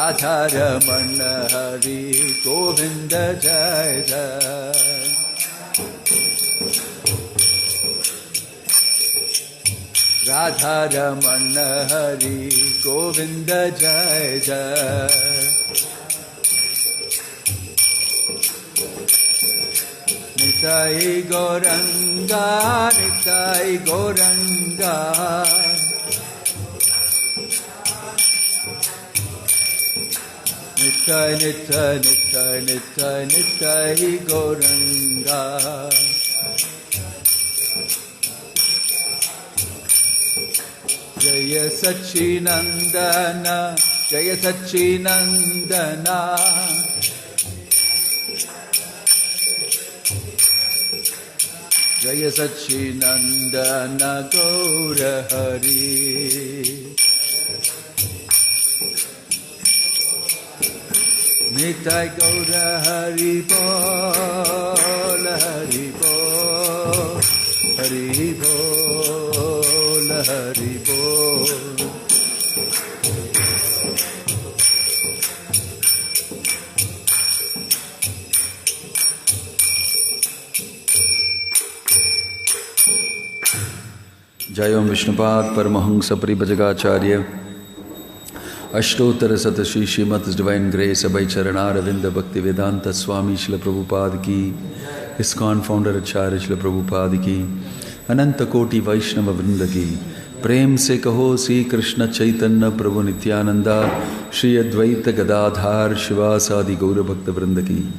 Radharamana Hari Govinda Jai Jai. Radharamana Hari Govinda Jai Jai. Nitai Gauranga, Nitai Gauranga. Nitai, Nitai, Nitai, Nitai, Nitai Gauranga. Jaya Sachinandana, Jaya Sachinandana. Jaya Sachinandana Gaura Hari. Nitai Gaura Hari Bol, Hari Bol, Hari Bol, Hari Bol. Jayom Vishnupad Paramahamsa Paribhajagacharya Ashtottara Satashi Srimad Divine Grace Abhay Charana Bhakti Vedanta Swami Srila Prabhupada ki, ISKCON Founder Acharya Srila Prabhupada ki, Ananta Koti Vaishnava Vrinda ki, Prem se kaho Sri Krishna Chaitanya Prabhu Nityananda Shri Advaita Gadadhar Shivasadi Gaura Bhakta Vrinda ki,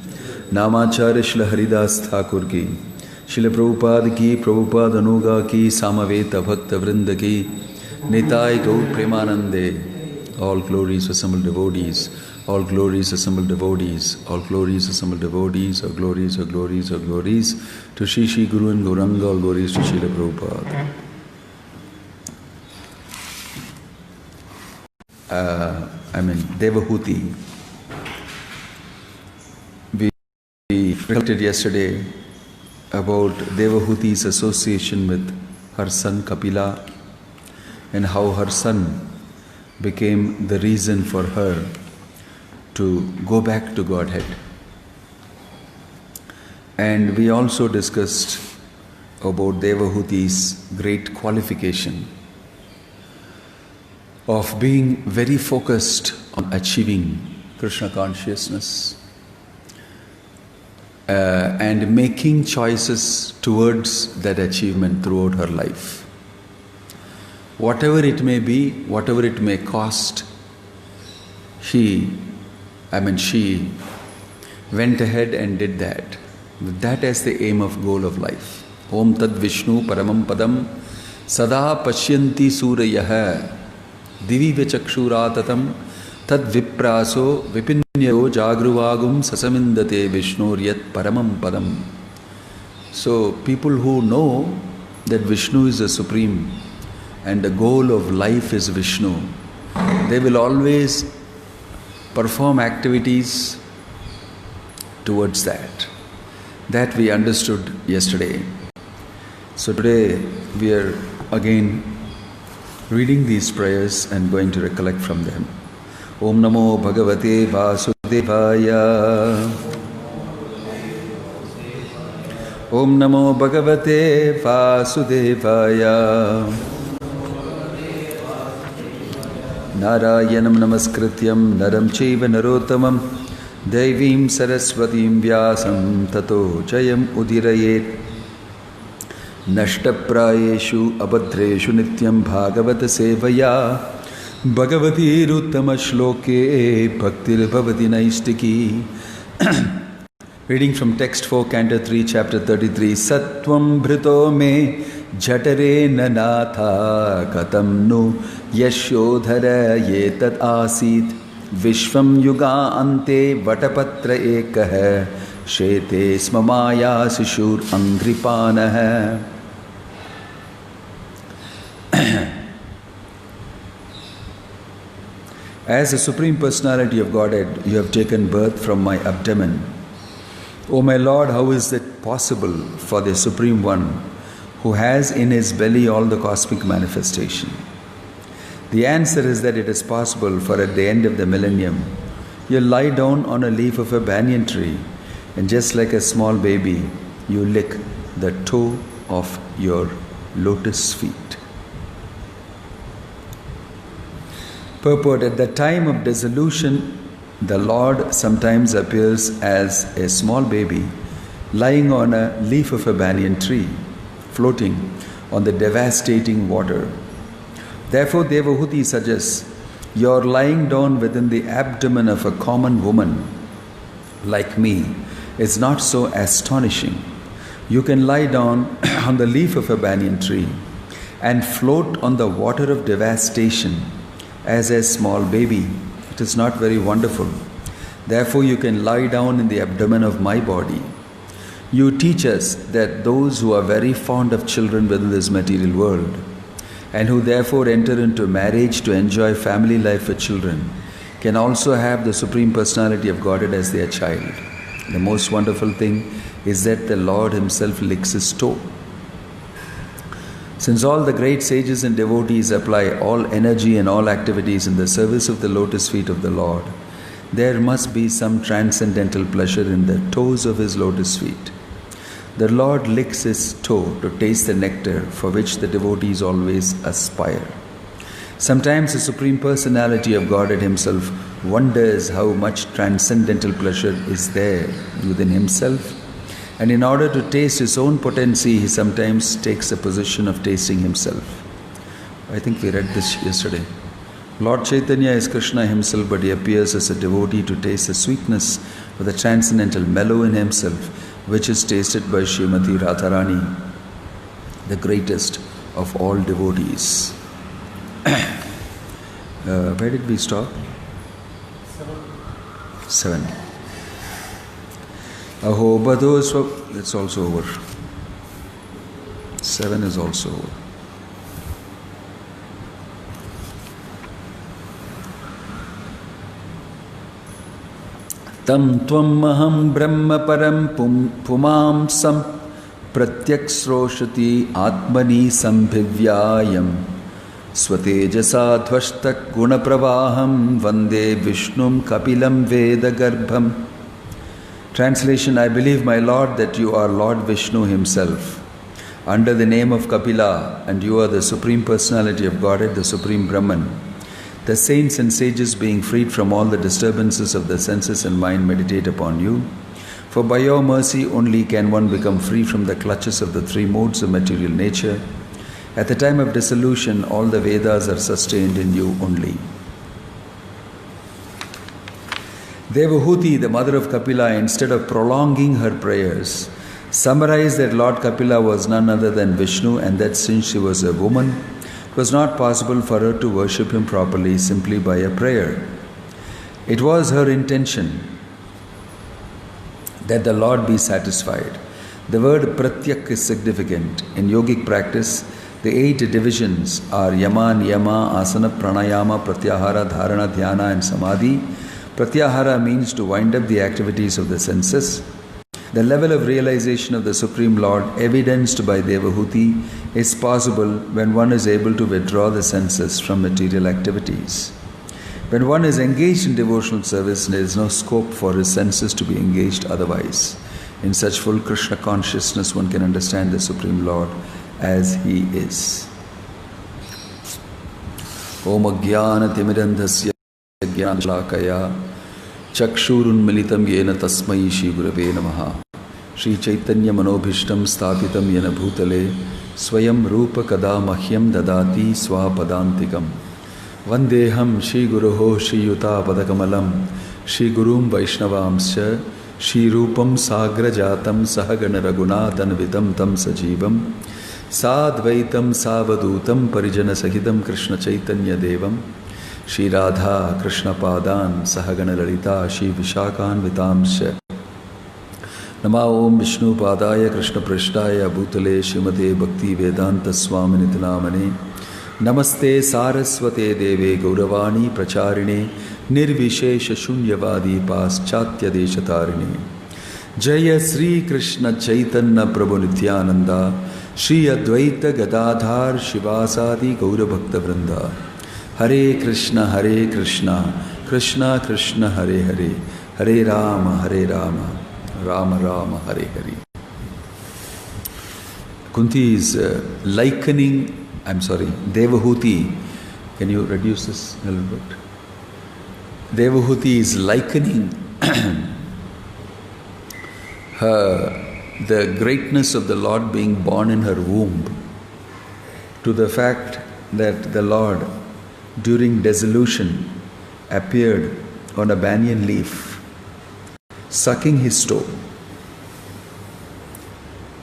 Namacharya Srila Haridas Thakur ki, Srila Prabhupada ki, Prabhupada Anuga ki, Samaveta Bhakta Vrinda ki, Nitai Gaur Premanande. All glories assembled devotees, all glories assembled devotees, all glories assembled devotees, all glories, all glories, all glories to Shri Shri Guru and Gauranga, all glories to Srila Prabhupada. Devahuti. We reflected yesterday about Devahuti's association with her son Kapila and how her son became the reason for her to go back to Godhead. And we also discussed about Devahuti's great qualification of being very focused on achieving Krishna consciousness and making choices towards that achievement throughout her life. Whatever it may be, whatever it may cost, she went ahead and did that. With that as the aim of goal of life. Om Tad Vishnu Paramam Padam Sada Pashyanti Surayah Divi Vachakshuratatam Tad Vipraso Vipinyo Jagruvagum Sasamindate Vishnu Yat Paramam Padam. So people who know that Vishnu is the supreme and the goal of life is Vishnu, they will always perform activities towards that. That we understood yesterday. So today we are again reading these prayers and going to recollect from them. Om Namo Bhagavate Vasudevaya. Om Namo Bhagavate Vasudevaya. Narayanam Namaskrityam Naram Chaiva Narottamam Devim Saraswatim Vyasam Tato Jayam Udirayet Nashtaprayeshu Abhadreshu Nityam Bhagavata Sevaya Bhagavati Ruttama Shloke Bhaktir Bhavati Naistiki. Reading from text 4, Canto 3, Chapter 33. Sattvam Bhrito Me Jhatare Nanatha Katam Nu Yashodhara Yetat Asit Vishvam Yuga Ante Vatapatra Ekah Shete Smamaya Sishur Angripanah. As the Supreme Personality of Godhead, you have taken birth from my abdomen. O my Lord, how is it possible for the Supreme One, who has in his belly all the cosmic manifestation, The answer is that it is possible for at the end of the millennium, you lie down on a leaf of a banyan tree and just like a small baby, you lick the toe of your lotus feet. Purport: at the time of dissolution, the Lord sometimes appears as a small baby lying on a leaf of a banyan tree, floating on the devastating water. Therefore, Devahuti suggests, your lying down within the abdomen of a common woman like me is not so astonishing. You can lie down on the leaf of a banyan tree and float on the water of devastation as a small baby. It is not very wonderful. Therefore, you can lie down in the abdomen of my body. You teach us that those who are very fond of children within this material world and who therefore enter into marriage to enjoy family life with children can also have the Supreme Personality of Godhead as their child. The most wonderful thing is that the Lord Himself licks His toe. Since all the great sages and devotees apply all energy and all activities in the service of the lotus feet of the Lord, there must be some transcendental pleasure in the toes of His lotus feet. The Lord licks His toe to taste the nectar for which the devotees always aspire. Sometimes the Supreme Personality of Godhead Himself wonders how much transcendental pleasure is there within Himself, and in order to taste His own potency, He sometimes takes a position of tasting Himself. I think we read this yesterday. Lord Chaitanya is Krishna Himself, but He appears as a devotee to taste the sweetness of the transcendental mellow in Himself, which is tasted by Srimati Radharani, the greatest of all devotees. Where did we stop? 7. Aho Badho Swa. It's also over. 7 is also over. Tam tvam maham brahma param pumam sam pratyaksroshati atmani sambhivyayam swatejasa dhvashtak gunapravaham vande vishnum kapilam veda garbham. Translation: I believe, my Lord, that you are Lord Vishnu Himself, under the name of Kapila, and you are the Supreme Personality of Godhead, the Supreme Brahman. The saints and sages, being freed from all the disturbances of the senses and mind, meditate upon you. For by your mercy only can one become free from the clutches of the 3 modes of material nature. At the time of dissolution, all the Vedas are sustained in you only. Devahuti, the mother of Kapila, instead of prolonging her prayers, summarized that Lord Kapila was none other than Vishnu, and that since she was a woman, it was not possible for her to worship Him properly simply by a prayer. It was her intention that the Lord be satisfied. The word pratyak is significant. In yogic practice, the 8 divisions are yama, niyama, asana, pranayama, pratyahara, dharana, dhyana and samadhi. Pratyahara means to wind up the activities of the senses. The level of realization of the Supreme Lord, evidenced by Devahuti, is possible when one is able to withdraw the senses from material activities. When one is engaged in devotional service, there is no scope for his senses to be engaged otherwise. In such full Krishna consciousness, one can understand the Supreme Lord as He is. Om Ajnana Timirandhasya Jnana Shalakaya Chakshurunmilitam Yena Tasmai Shri Gurave Namaha. Shri Chaitanya Manobhishtam Sthapitam Yena Bhutale Swayam Rupa Kada Mahyam Dadati Swapadantikam Vandeham Shri Guruho Shri Yuta Padakamalam Shri Gurum Vaishnavamscha Shri Rupam Sagra Jatam Sahagana Raghunathanvitam Tam Sajivam Sadvaitam Savadutam Parijana Sahitam Krishna Chaitanya Devam Shri Radha Krishna Padan Sahagana Lalita Shri Vishakan Vitamsha Nama Om Vishnu Padaya Krishna Prishtaya Bhutale Shrimate Bhakti Vedanta Swami Nitinamane Namaste Saraswate Deve Gauravani Pracharine Nirvishesha Shunyavadi Paschatya Deshatarine Jaya Sri Krishna Chaitanya Prabhu Nityananda Shri Advaita Gadadhar Shivasadi Gaura Bhakta Vrinda Hare Krishna, Krishna Krishna, Hare Hare, Hare Rama, Rama Rama, Hare Hare. Kunti is Devahuti. Can you reduce this a little bit? Devahuti is likening the greatness of the Lord being born in her womb to the fact that the Lord, during dissolution, appeared on a banyan leaf, sucking his toe.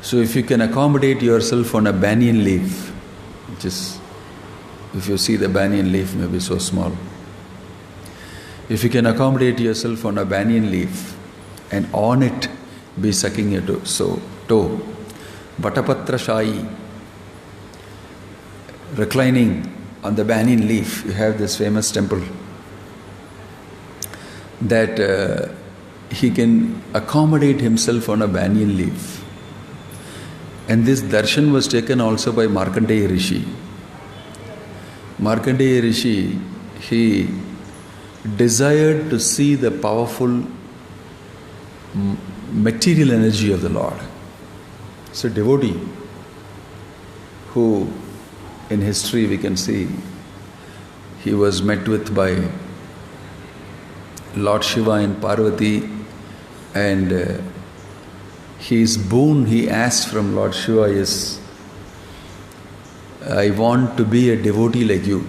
So if you can accommodate yourself on a banyan leaf, which is, if you see the banyan leaf may be so small, if you can accommodate yourself on a banyan leaf and on it be sucking your toe, Vatapatra Shai, reclining on the banyan leaf, you have this famous temple that he can accommodate himself on a banyan leaf. And this darshan was taken also by Markandeya Rishi. Markandeya Rishi, he desired to see the powerful material energy of the Lord. So devotee who in history we can see he was met with by Lord Shiva and Parvati, and his boon he asked from Lord Shiva is, I want to be a devotee like you.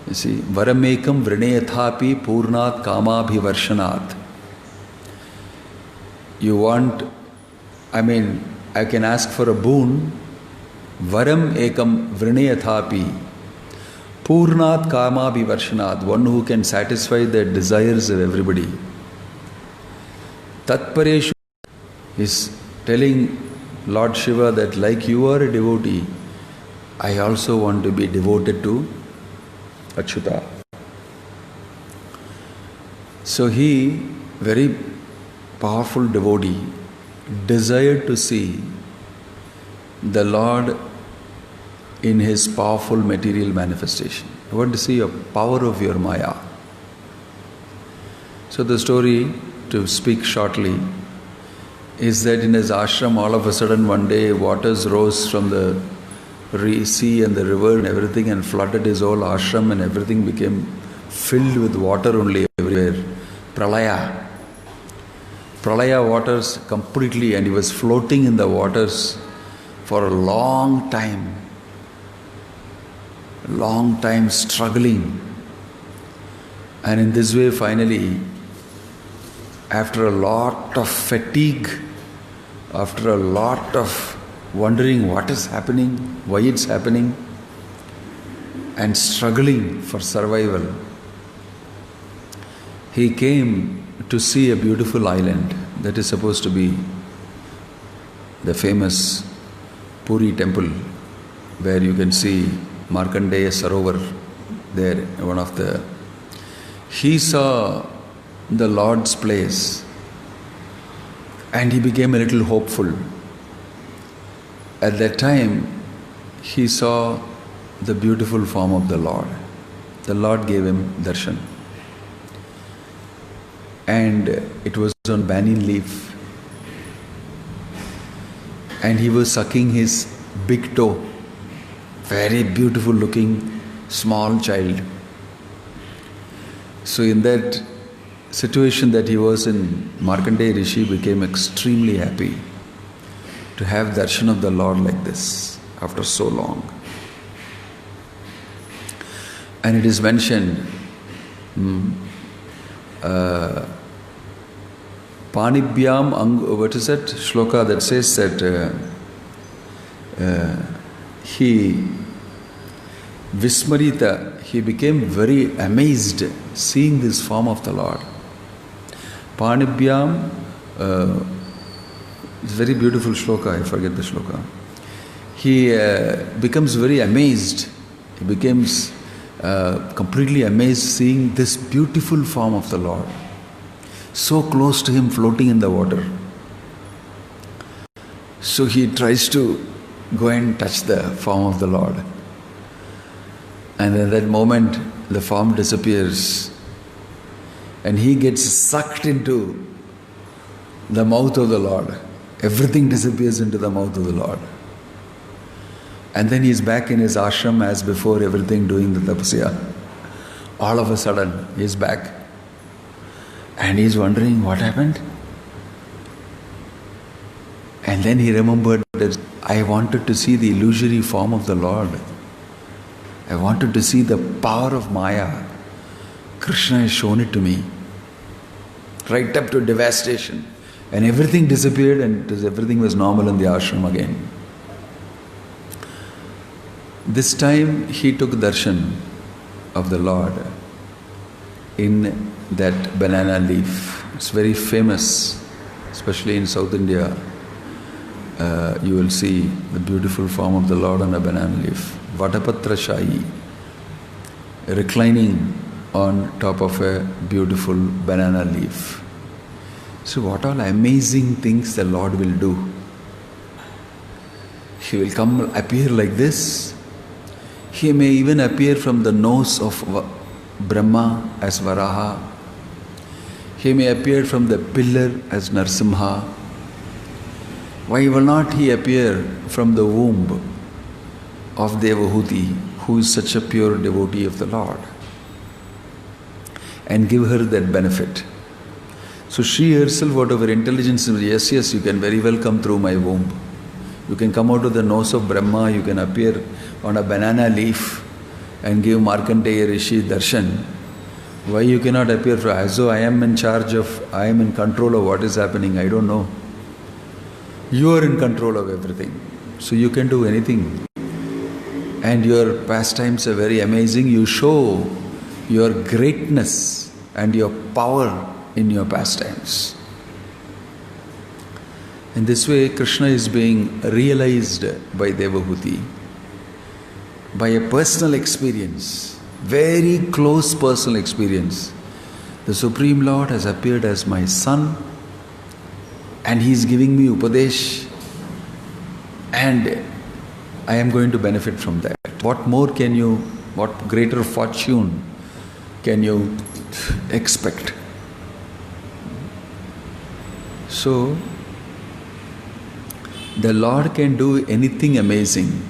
You see, Varamekam Vrinayathapi Purnat Kamabhivarshanat. You want, I can ask for a boon. Varam Ekam Vrinayathapi Purnat Kamabhivarshanat. One who can satisfy the desires of everybody. Tatpareshu is telling Lord Shiva that like you are a devotee, I also want to be devoted to Achyuta. So he, very powerful devotee, desired to see the Lord in his powerful material manifestation. I want to see a power of your Maya. So the story, to speak shortly, is that in his ashram all of a sudden one day waters rose from the sea and the river and everything and flooded his whole ashram, and everything became filled with water only everywhere. Pralaya waters completely, and he was floating in the waters for a long time struggling. And in this way finally, after a lot of fatigue, after a lot of wondering what is happening, why it's happening, and struggling for survival, he came to see a beautiful island that is supposed to be the famous Puri temple, where you can see Markandeya Sarovar there, he saw the Lord's place and he became a little hopeful. At that time, he saw the beautiful form of the Lord. The Lord gave him darshan. And it was on banyan leaf. And he was sucking his big toe. Very beautiful looking small child. So in that situation that he was in, Markandeya Rishi became extremely happy to have darshan of the Lord like this after so long. And it is mentioned, Panibhyam, what is that shloka that says that he Vismarita, he became very amazed seeing this form of the Lord. Panibhyam, it's a very beautiful shloka, I forget the shloka. He becomes very amazed. He becomes completely amazed seeing this beautiful form of the Lord, so close to him, floating in the water. So he tries to go and touch the form of the Lord. And at that moment, the form disappears. And he gets sucked into the mouth of the Lord. Everything disappears into the mouth of the Lord. And then he's back in his ashram as before, everything doing the tapasya. All of a sudden, he's back. And he's wondering what happened. And then he remembered that I wanted to see the illusory form of the Lord. I wanted to see the power of Maya. Krishna has shown it to me. Right up to devastation. And everything disappeared and everything was normal in the ashram again. This time he took darshan of the Lord in that banana leaf. It's very famous, especially in South India. You will see the beautiful form of the Lord on a banana leaf. Vatapatra Shahi, reclining on top of a beautiful banana leaf. So what all amazing things the Lord will do. He will come, appear like this. He may even appear from the nose of Brahma as Varaha. He may appear from the pillar as Narsimha. Why will not he appear from the womb of Devahuti, who is such a pure devotee of the Lord, and give her that benefit? So she herself, out of her intelligence, yes, you can very well come through my womb. You can come out of the nose of Brahma, you can appear on a banana leaf and give Markandeya Rishi darshan. Why you cannot appear as though I am in control of what is happening? I don't know. You are in control of everything. So you can do anything. And your pastimes are very amazing. You show your greatness and your power in your pastimes. In this way, Krishna is being realized by Devahuti by a personal experience, very close personal experience. The Supreme Lord has appeared as my son and he is giving me upadesh and I am going to benefit from that. What greater fortune can you expect? So, the Lord can do anything amazing.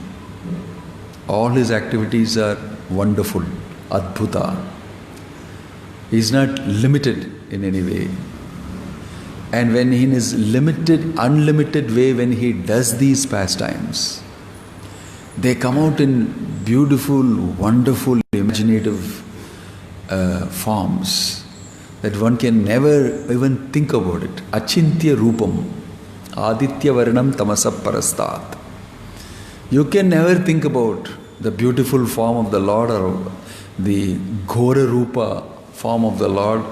All his activities are wonderful, adbhuta. He is not limited in any way. And when in his unlimited way, when he does these pastimes, they come out in beautiful, wonderful, imaginative forms that one can never even think about it. Achintya Rupam, Aditya Varanam Tamasa Parastat. You can never think about the beautiful form of the Lord or the Ghora Rupa form of the Lord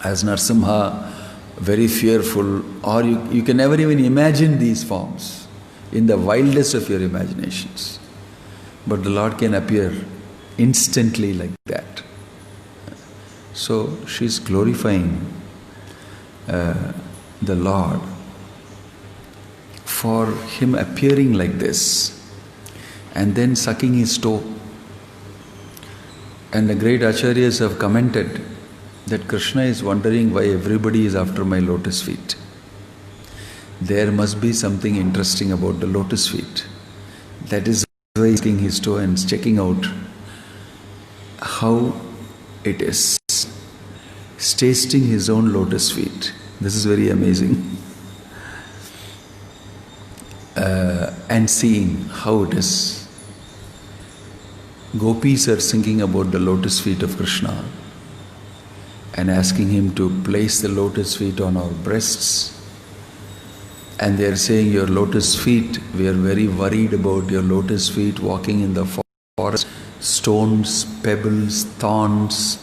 as Narsimha, very fearful, or you can never even imagine these forms in the wildest of your imaginations. But the Lord can appear instantly like that. So she is glorifying the Lord for him appearing like this and then sucking his toe. And the great acharyas have commented that Krishna is wondering why everybody is after my lotus feet. There must be something interesting about the lotus feet. That is why he's sucking his toe and checking out how it is. He's tasting his own lotus feet. This is very amazing. And seeing how it is. Gopis are singing about the lotus feet of Krishna and asking him to place the lotus feet on our breasts. And they are saying, your lotus feet, we are very worried about your lotus feet walking in the forest. Stones, pebbles, thorns,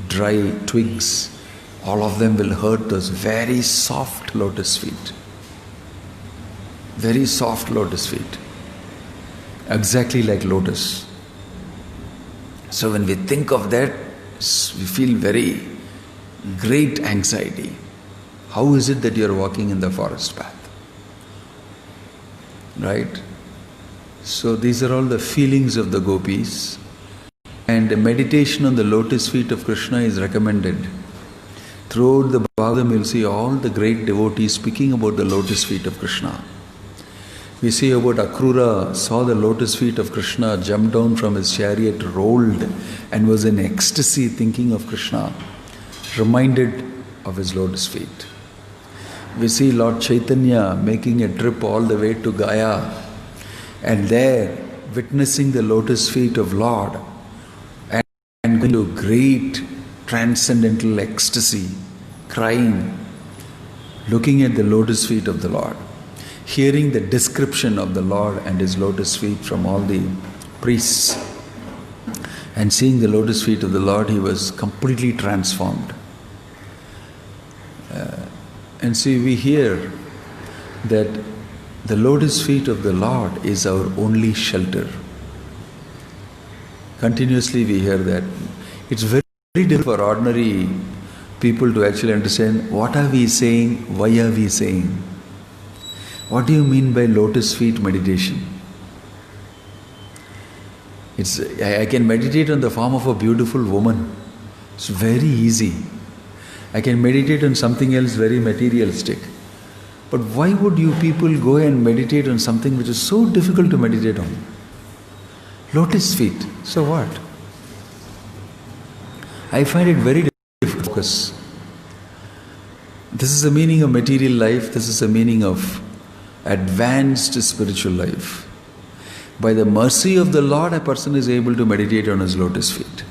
dry twigs, all of them will hurt those very soft lotus feet. Very soft lotus feet. Exactly like lotus. So when we think of that, we feel very great anxiety. How is it that you are walking in the forest path? Right? So these are all the feelings of the gopis. And meditation on the lotus feet of Krishna is recommended. Throughout the Bhagavatam, you'll see all the great devotees speaking about the lotus feet of Krishna. We see about Akrura saw the lotus feet of Krishna, jumped down from his chariot, rolled, and was in ecstasy thinking of Krishna, reminded of his lotus feet. We see Lord Chaitanya making a trip all the way to Gaya, and there witnessing the lotus feet of Lord and going to great transcendental ecstasy, crying, looking at the lotus feet of the Lord, hearing the description of the Lord and his lotus feet from all the priests, and seeing the lotus feet of the Lord, he was completely transformed. And see, we hear that the lotus feet of the Lord is our only shelter. Continuously we hear that. It's very difficult for ordinary people to actually understand what are we saying, why are we saying. What do you mean by lotus feet meditation? I can meditate on the form of a beautiful woman. It's very easy. I can meditate on something else very materialistic. But why would you people go and meditate on something which is so difficult to meditate on? Lotus feet. So what? I find it very difficult to focus. This is the meaning of material life. This is the meaning of advanced spiritual life. By the mercy of the Lord, a person is able to meditate on his lotus feet.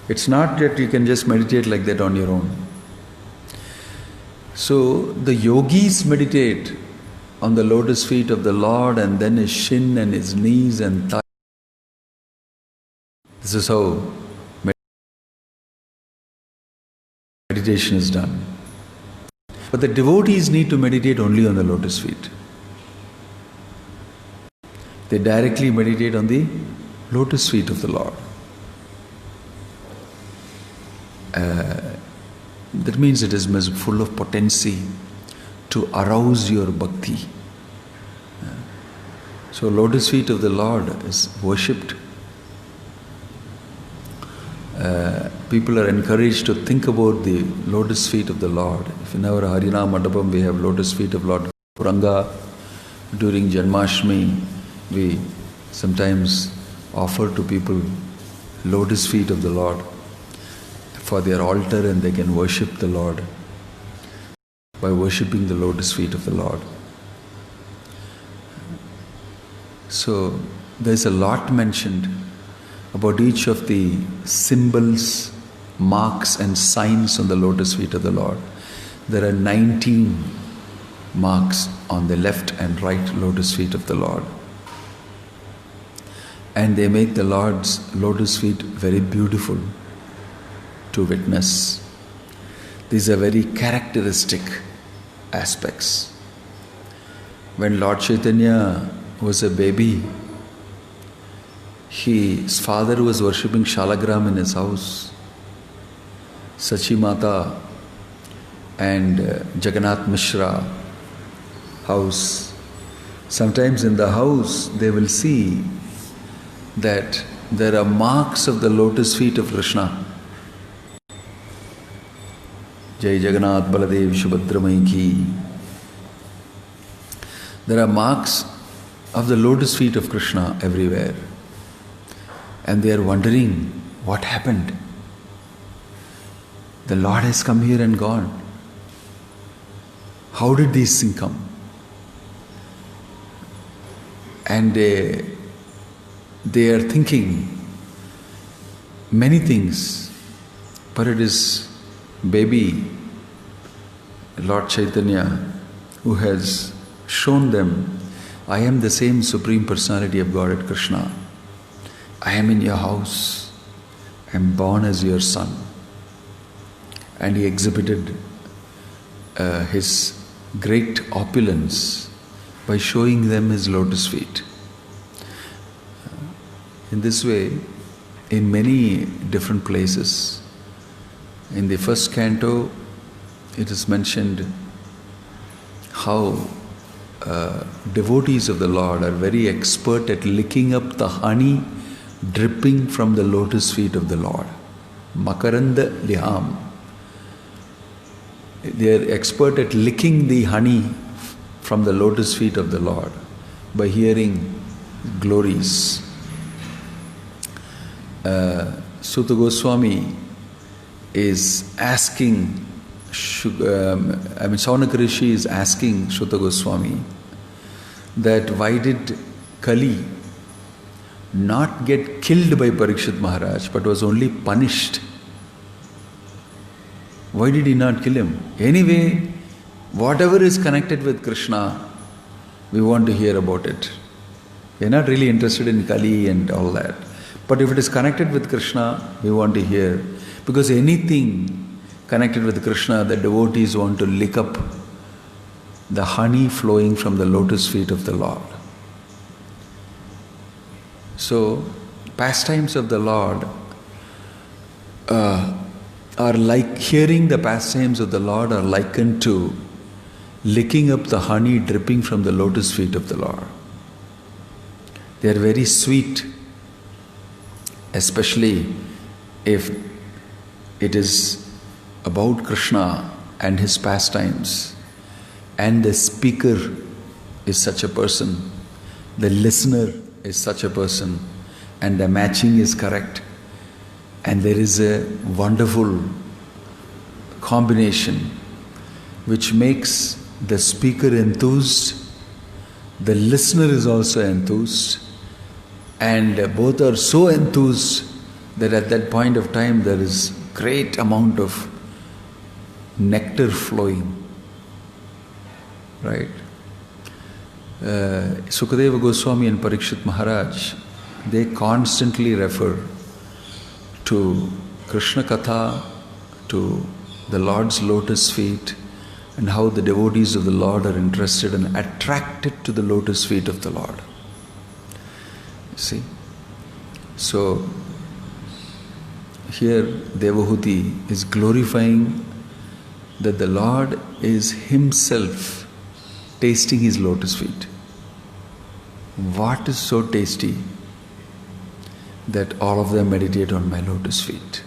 It's not that you can just meditate like that on your own. So the yogis meditate on the lotus feet of the Lord, and then his shin and his knees and thighs. This is how meditation is done. But the devotees need to meditate only on the lotus feet. They directly meditate on the lotus feet of the Lord. That means it is full of potency to arouse your bhakti. So lotus feet of the Lord is worshipped. People are encouraged to think about the lotus feet of the Lord. If in our Harinam Mandapam we have lotus feet of Lord Gauranga, during Janmashtami we sometimes offer to people lotus feet of the Lord for their altar, and they can worship the Lord by worshipping the lotus feet of the Lord. So there's a lot mentioned about each of the symbols, marks and signs on the lotus feet of the Lord. There are 19 marks on the left and right lotus feet of the Lord. And they make the Lord's lotus feet very beautiful to witness. These are very characteristic aspects. When Lord Chaitanya was a baby, his father was worshipping Shalagram in his house. Sachi Mata and Jagannath Mishra house. Sometimes in the house they will see that there are marks of the lotus feet of Krishna. Jai Jagannath Baladev Subhadramai ki. There are marks of the lotus feet of Krishna everywhere. And they are wondering, what happened? The Lord has come here and gone. How did these things come? And they are thinking many things, but it is baby Lord Chaitanya who has shown them, I am the same Supreme Personality of Godhead Krishna. I am in your house. I am born as your son. And he exhibited his great opulence by showing them his lotus feet. In this way, in many different places, in the first canto, it is mentioned how devotees of the Lord are very expert at licking up the honey dripping from the lotus feet of the Lord. Makaranda liham. They are expert at licking the honey from the lotus feet of the Lord by hearing glories. Sutta Goswami is asking, Saunaka Rishi is asking Sutta Goswami that why did Kali not get killed by Parikshit Maharaj but was only punished? Why did he not kill him? Anyway, whatever is connected with Krishna, we want to hear about it. We are not really interested in Kali and all that. But if it is connected with Krishna, we want to hear. Because anything connected with Krishna, the devotees want to lick up the honey flowing from the lotus feet of the Lord. So, pastimes of the Lord are like hearing the pastimes of the Lord are likened to licking up the honey dripping from the lotus feet of the Lord. They are very sweet, especially if it is about Krishna and his pastimes, and the speaker is such a person, the listener is such a person, and the matching is correct, and there is a wonderful combination which makes the speaker enthused, the listener is also enthused, and both are so enthused that at that point of time there is great amount of nectar flowing. Right? Sukadeva Goswami and Parikshit Maharaj, they constantly refer to Krishna Katha, to the Lord's lotus feet, and how the devotees of the Lord are interested and attracted to the lotus feet of the Lord. See? So, here Devahuti is glorifying that the Lord is himself tasting his lotus feet. What is so tasty that all of them meditate on my lotus feet?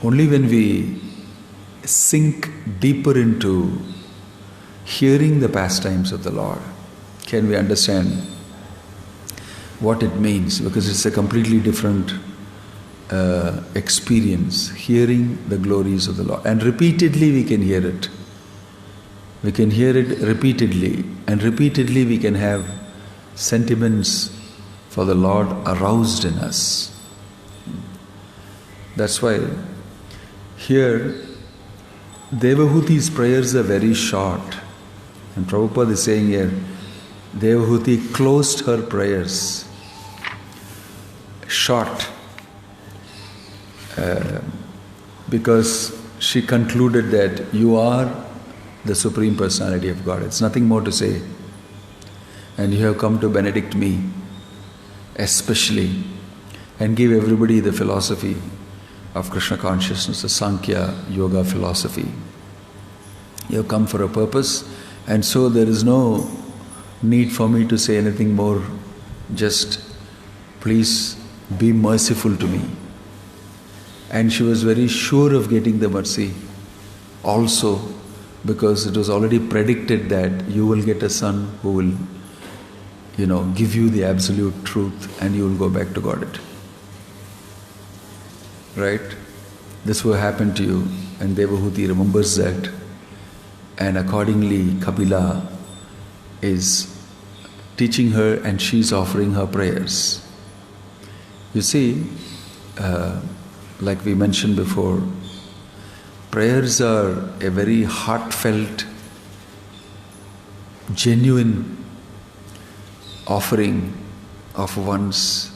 Only when we sink deeper into hearing the pastimes of the Lord can we understand what it means, because it's a completely different experience, hearing the glories of the Lord. And repeatedly we can hear it. We can hear it repeatedly, and repeatedly we can have sentiments for the Lord aroused in us. That's why here Devahuti's prayers are very short. And Prabhupada is saying here, Devahuti closed her prayers short because she concluded that you are the Supreme Personality of God. It's nothing more to say. And you have come to benedict me especially and give everybody the philosophy of Krishna consciousness, the Sankhya Yoga philosophy. You have come for a purpose, and so there is no need for me to say anything more. Just please be merciful to me. And she was very sure of getting the mercy also, because it was already predicted that you will get a son who will, give you the absolute truth and you will go back to God. Right? This will happen to you, and Devahuti remembers that, and accordingly Kapila is teaching her and she's offering her prayers. You see, like we mentioned before, prayers are a very heartfelt, genuine offering of one's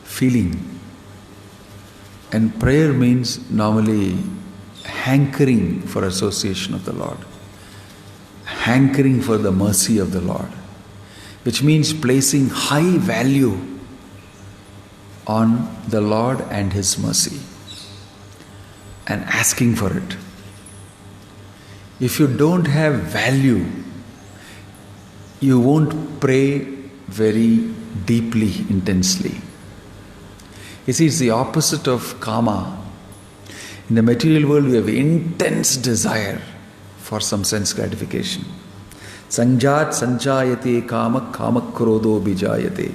feeling. And prayer means normally hankering for association of the Lord, hankering for the mercy of the Lord, which means placing high value on the Lord and His mercy and asking for it. If you don't have value, you won't pray very deeply, intensely. You see, it's the opposite of kama. In the material world, we have intense desire for some sense gratification. Sanjat sanchayate kama kama krodo bijayate.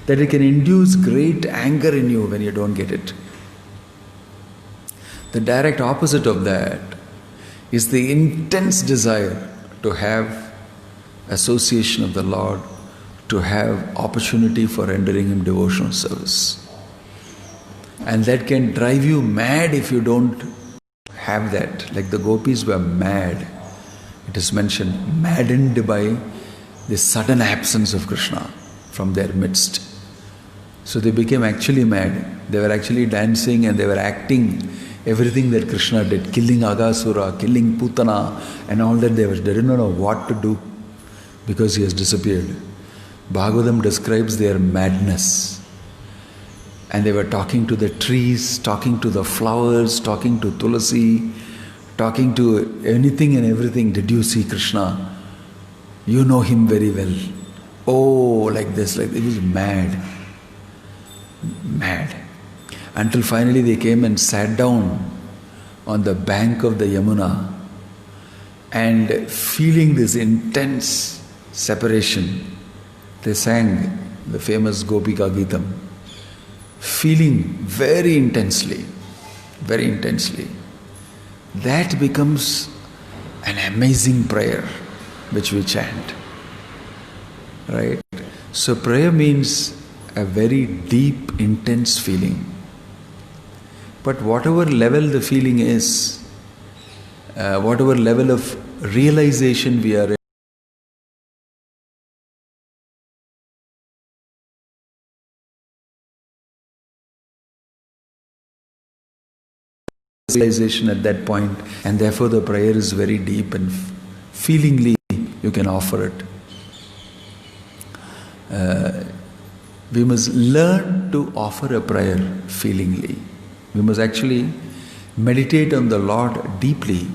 That it can induce great anger in you when you don't get it. The direct opposite of that is the intense desire to have association of the Lord, to have opportunity for rendering Him devotional service. And that can drive you mad if you don't have that. Like the gopis were mad. It is mentioned, maddened by the sudden absence of Krishna from their midst. So they became actually mad. They were actually dancing and they were acting everything that Krishna did, killing Agasura, killing Putana, and all that. They didn't know what to do because he has disappeared. Bhagavatam describes their madness. And they were talking to the trees, talking to the flowers, talking to Tulasi, talking to anything and everything. Did you see Krishna? You know him very well. Oh, like this, like it was mad. Mad. Until finally they came and sat down on the bank of the Yamuna, and feeling this intense separation, they sang the famous Gopika Gitam, feeling very intensely. That becomes an amazing prayer which we chant. Right? So prayer means a very deep, intense feeling. But whatever level the feeling is, whatever level of realization we are in, realization at that point, and therefore the prayer is very deep and feelingly you can offer it. We must learn to offer a prayer feelingly. We must actually meditate on the Lord deeply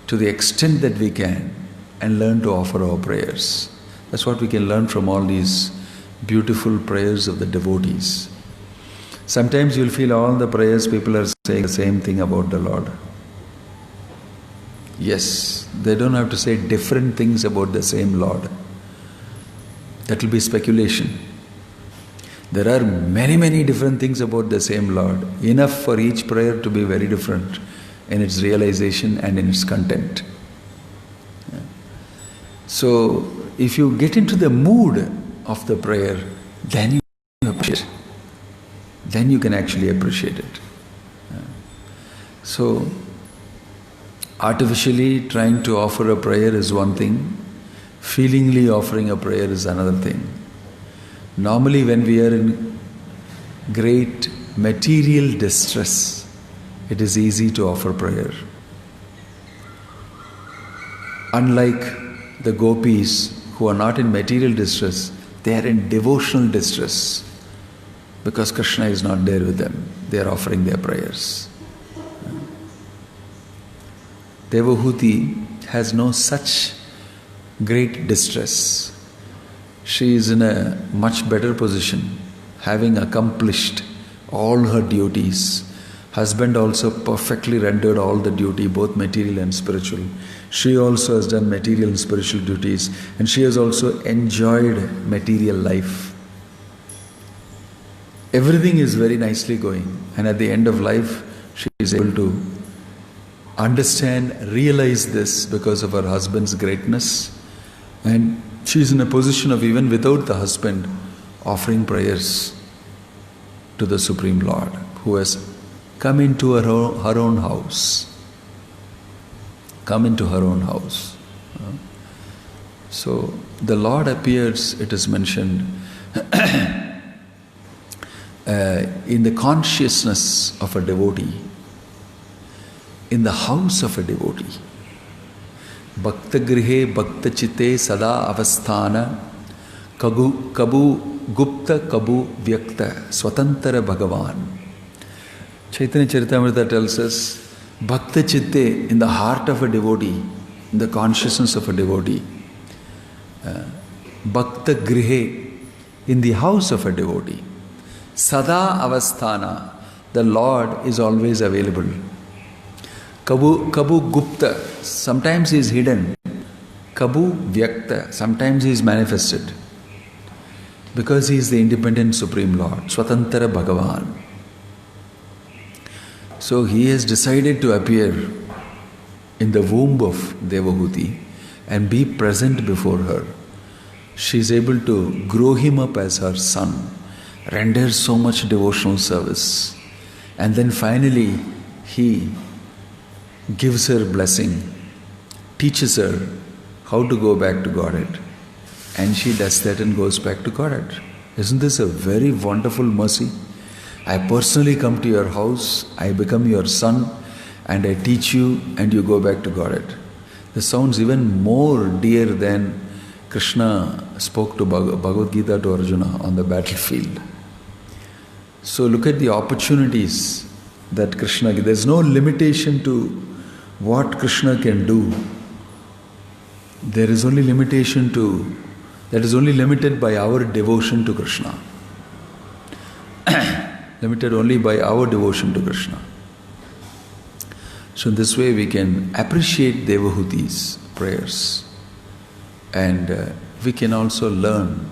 to the extent that we can and learn to offer our prayers. That's what we can learn from all these beautiful prayers of the devotees. Sometimes you'll feel all the prayers people are saying the same thing about the Lord. Yes, they don't have to say different things about the same Lord. That will be speculation. There are many, many different things about the same Lord. Enough for each prayer to be very different in its realization and in its content. Yeah. So, if you get into the mood of the prayer, then you appreciate it. Then you can actually appreciate it. Yeah. So, artificially trying to offer a prayer is one thing. Feelingly offering a prayer is another thing. Normally when we are in great material distress, it is easy to offer prayer. Unlike the gopis who are not in material distress, they are in devotional distress because Krishna is not there with them. They are offering their prayers. Devahuti has no such great distress. She is in a much better position, having accomplished all her duties. Husband also perfectly rendered all the duty, both material and spiritual. She also has done material and spiritual duties, and she has also enjoyed material life. Everything is very nicely going, and at the end of life, she is able to understand, realize this because of her husband's greatness, and she is in a position of, even without the husband, offering prayers to the Supreme Lord, who has come into her own house. Come into her own house. So, the Lord appears, it is mentioned, in the consciousness of a devotee, in the house of a devotee. Bhakta grihe bhakta chitte sada avasthana kabu gupta kabu vyakta swatantara bhagavan. Chaitanya Charitamrita tells us Bhakta chitte, in the heart of a devotee, in the consciousness of a devotee. Bhakta grihe, in the house of a devotee. Sada avasthana, the Lord is always available. Kabu gupta, sometimes he is hidden. Kabu vyakta, sometimes he is manifested. Because he is the independent Supreme Lord, Swatantara Bhagavan. So he has decided to appear in the womb of Devahuti and be present before her. She is able to grow him up as her son, render so much devotional service, and then finally he gives her blessing, teaches her how to go back to Godhead. And she does that and goes back to Godhead. Isn't this a very wonderful mercy? I personally come to your house, I become your son, and I teach you, and you go back to Godhead. This sounds even more dear than Krishna spoke to bhagavad-gita to Arjuna on the battlefield. So look at the opportunities that Krishna gives. There's no limitation to what Krishna can do. There is only limitation to, that is only limited by our devotion to Krishna. Limited only by our devotion to Krishna. So in this way we can appreciate Devahuti's prayers, and we can also learn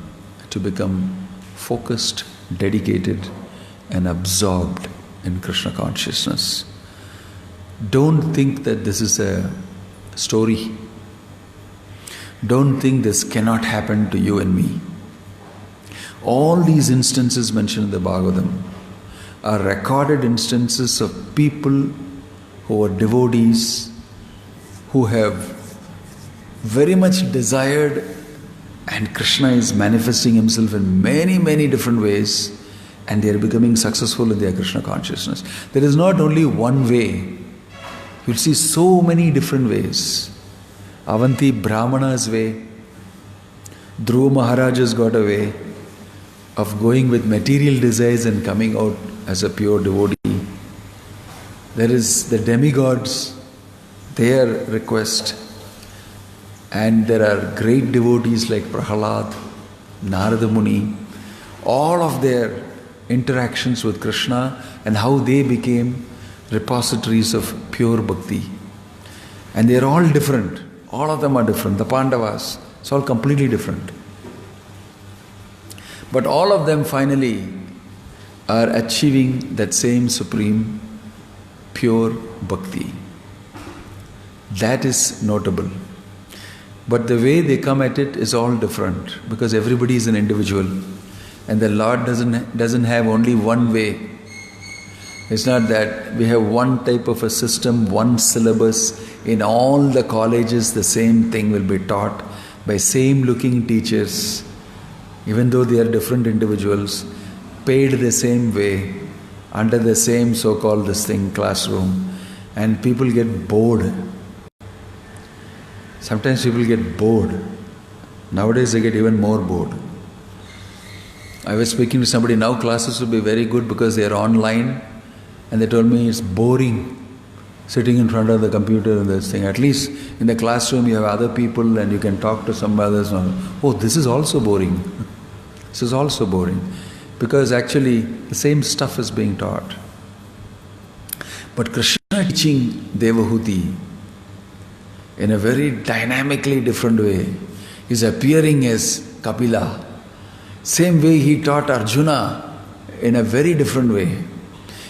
to become focused, dedicated and absorbed in Krishna consciousness. Don't think that this is a story. Don't think this cannot happen to you and me. All these instances mentioned in the Bhagavatam are recorded instances of people who are devotees, who have very much desired, and Krishna is manifesting himself in many, many different ways, and they are becoming successful in their Krishna consciousness. There is not only one way. You'll see so many different ways. Avanti Brahmana's way, Dhruva Maharaja's got a way of going with material desires and coming out as a pure devotee. There is the demigods, their request, and there are great devotees like Prahalad, Narada Muni, all of their interactions with Krishna and how they became repositories of pure bhakti. And they are all different. All of them are different. The Pandavas, it's all completely different. But all of them finally are achieving that same supreme, pure bhakti. That is notable. But the way they come at it is all different, because everybody is an individual, and the Lord doesn't have only one way. It's not that we have one type of a system, one syllabus. In all the colleges, the same thing will be taught by same looking teachers, even though they are different individuals, paid the same way, under the same so-called classroom, and people get bored. Sometimes people get bored. Nowadays they get even more bored. I was speaking to somebody, now classes will be very good because they are online, and they told me it's boring sitting in front of the computer and this thing. At least in the classroom you have other people and you can talk to some others. Oh, this is also boring. This is also boring. Because actually the same stuff is being taught. But Krishna teaching Devahuti in a very dynamically different way is appearing as Kapila. Same way he taught Arjuna in a very different way.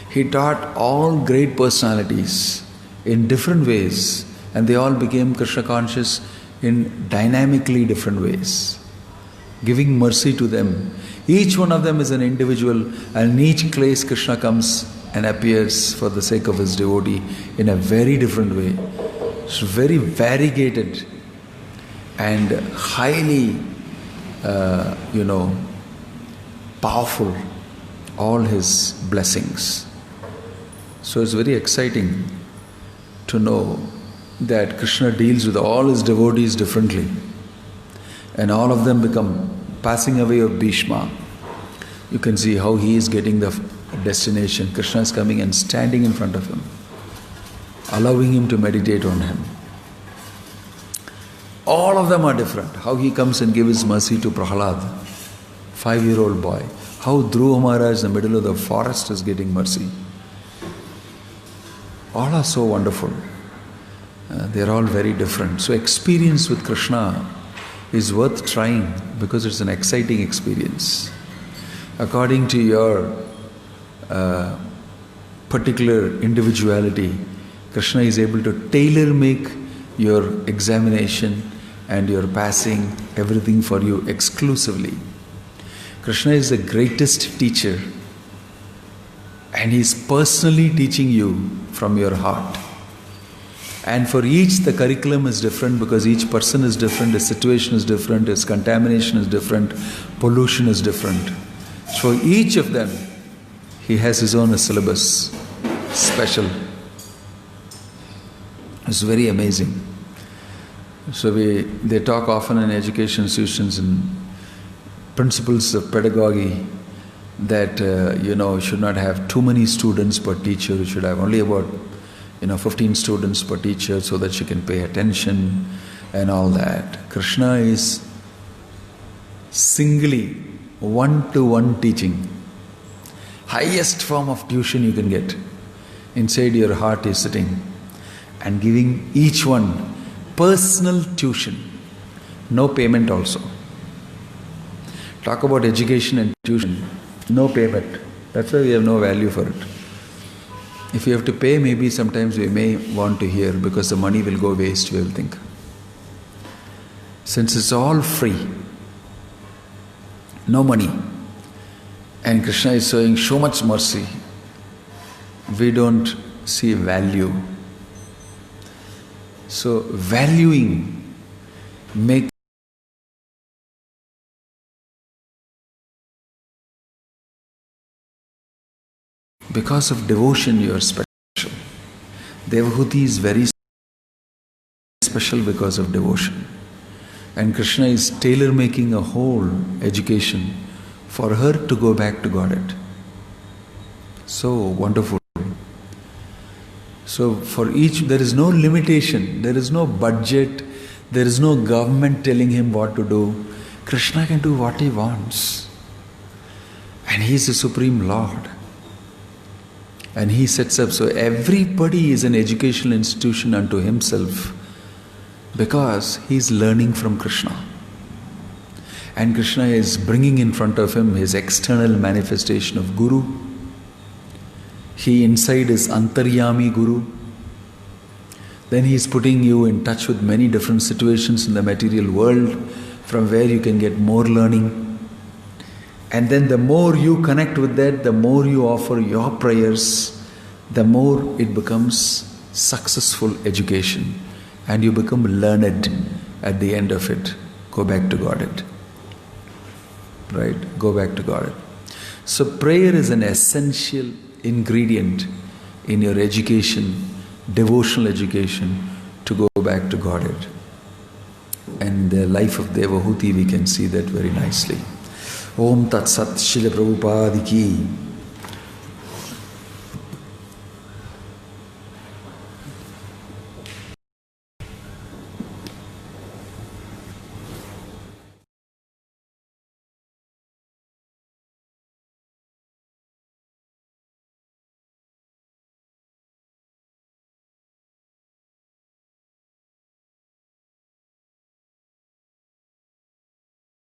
He taught all great personalities in different ways, and they all became Krishna conscious in dynamically different ways, giving mercy to them. Each one of them is an individual, and in each place Krishna comes and appears for the sake of his devotee in a very different way. It's very variegated and highly, powerful, all his blessings. So it's very exciting to know that Krishna deals with all his devotees differently, and all of them become passing away of Bhishma. You can see how he is getting the destination. Krishna is coming and standing in front of him. allowing him to meditate on him. All of them are different. How he comes and gives his mercy to Prahalad, 5-year-old boy. How Dhruva Maharaj in the middle of the forest is getting mercy. All are so wonderful. They are all very different. So experience with Krishna is worth trying because it's an exciting experience. According to your particular individuality, Krishna is able to tailor-make your examination and your passing, everything for you exclusively. Krishna is the greatest teacher, and he is personally teaching you from your heart. And for each, the curriculum is different because each person is different, his situation is different, his contamination is different, pollution is different. So each of them, he has his own syllabus, special. It's very amazing. So they talk often in education institutions and principles of pedagogy that you should not have too many students per teacher. You should have only about 15 students per teacher so that you can pay attention and all that. Krishna is singly one-to-one teaching. Highest form of tuition you can get. Inside your heart is sitting and giving each one personal tuition. No payment also. Talk about education and tuition. No payment. That's why we have no value for it. If you have to pay, maybe sometimes we may want to hear because the money will go waste, we will think. Since it's all free, no money, and Krishna is showing so much mercy, we don't see value. So valuing make because of devotion you are special. Devahuti is very special because of devotion. And Krishna is tailor-making a whole education for her to go back to Godhead. So wonderful. So for each, there is no limitation, there is no budget, there is no government telling him what to do. Krishna can do what he wants. And he is the Supreme Lord. And he sets up, so everybody is an educational institution unto himself because he is learning from Krishna. And Krishna is bringing in front of him his external manifestation of Guru. He inside is Antaryami Guru. Then he is putting you in touch with many different situations in the material world from where you can get more learning. And then the more you connect with that, the more you offer your prayers, the more it becomes successful education. And you become learned at the end of it. Go back to Godhead. Right? Go back to Godhead. So prayer is an essential ingredient in your education, devotional education, to go back to Godhead. And the life of Devahuti, we can see that very nicely. Om Tat Sat Srila Prabhupada Ki